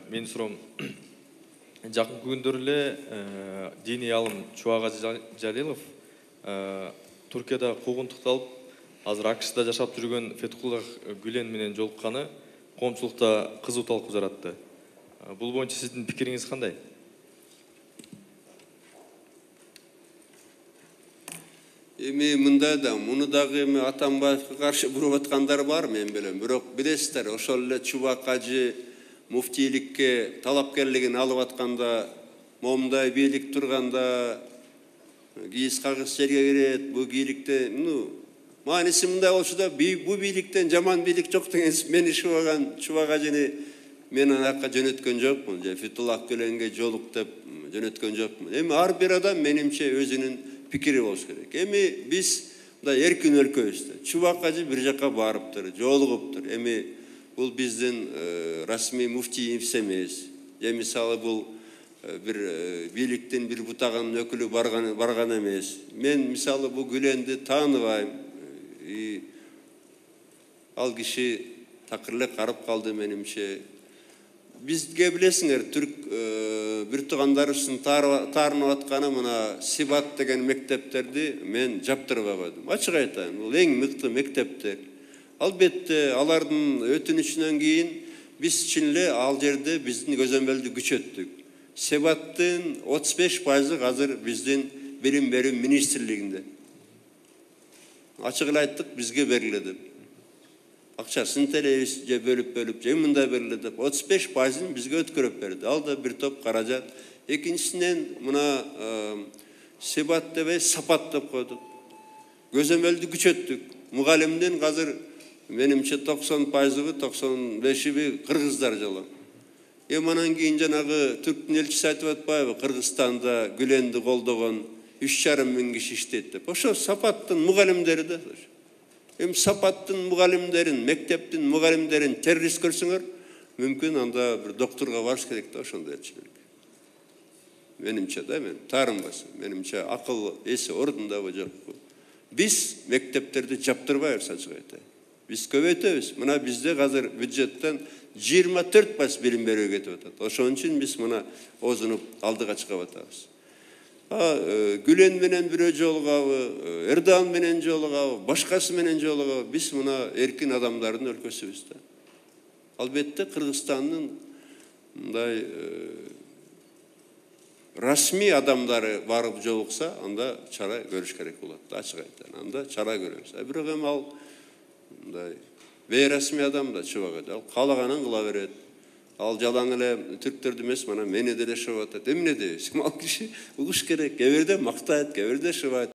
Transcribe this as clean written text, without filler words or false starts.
Мен суром жакынкы күндөр эле диний алым Чубакажы Жалилов Түркияда куугунтукталып, азыр АКШда жашап жүргөн Фетхуллах Гүлен менен жолукканы коомчулукта кызуу талкуу жаратты. Бул боюнча сиздин пикириңиз кандай? Эми мында да, муну дагы эми Атамбаевге каршы буруп аткандар бар, мен билем. Бирок билесиздер, ошол эле Чубакажы муфтийликке талапкерлигин алып атканда, момундай бийлик турганда кийиз кагыс жерге кирет, бу бийликте, мааниси мындай болчу да, бу бийликтен жаман бийлик жок деген мени Чубакажыны мен анакка жөнөткөн жокмун, же Фетхуллах Гүленге жолук деп жөнөткөн жокмун. Эми ар бир адам менимче өзүнүн пикири болуш керек. Эми биз мындай эркин өлкөбүздө Чубакажы бир жака барыптыр, жолугуптур. Эми бул биздин расмий муфтиибиз эмес. Же мисалы бул бир бийликтин бир бутагынын өкүлү барган эмес. Мен мисалы бул Гүленди тааныбайм. Ал киши такыр эле карып калды менимче. Бизге билесиңер, түрк бир туугандарыбыздын таарынып атканы мына Сибат деген мектептерди мен жаптырбай койдум. Ачык айтайын, бул эң мыкты мектептер. Албетте, алардын өтүнүчүнөн кийин биз чын эле ал жерде биздин көзөмөлдү күчөттүк. Сибаттын 35% азыр биздин билим берүү министрлигинде. Ачык эле айттык, бизге бериле деп. Акчасын төлөйбүз, же бөлүп, же мындай бериле деп 35%-ын бизге өткөрүп берди. Ал да бир топ каражат. Экинчисинен мына Сибат дебей Сапат деп койдук. Көзөмөлдү күчөттүк. Мугалимдин азыр менимче 90%-ы, 95%-и кыргыздар жолу. Анан кийин жанагы түрктүн элчиси айтып атпайбы, Кыргызстанда Гүленди колдогон 3,5 миң киши иштейт деп. Ошо Сапаттын мугалимдери да. Эми Сапаттын мугалимдерин, мектептин мугалимдерин террорист көрсөңөр, мүмкүн анда бир докторго барыш керек да, ошондой элчилерге. Менимче да, мен таарынбайсың. Менимче акыл эси ордундабы жокпу. Биз мектептерди жаптырбайбыз, ачык айтайын. Биз көбөйтөбүз. Мына бизде азыр бюджеттен 24% билим берүүгө кетип атат. Ошон үчүн биз мына озунуп алдыга чыгып атабыз. Гүлен менен бирөө жолугабы, Эрдоğan менен жолугабы, башкасы менен жолугабы, биз мына эркин адамдардын өлкөсүбүз да. Албетте Кыргызстандын мындай расмий адамдары барып жолукса, анда чара көрүш керек болот да, ачык айтайын. Анда чара көрөбүз. Бирок эми ал мындай бейрасмий адам да Чубакажы. Ал каалаганын кыла берет. Ал жалаң эле түрктөрдү эмес, мына мени деле шыбап атат. Эмне дейбиз? Ал киши угуш керек. Кээ бирде мактайт, кээ бирде шыбайт.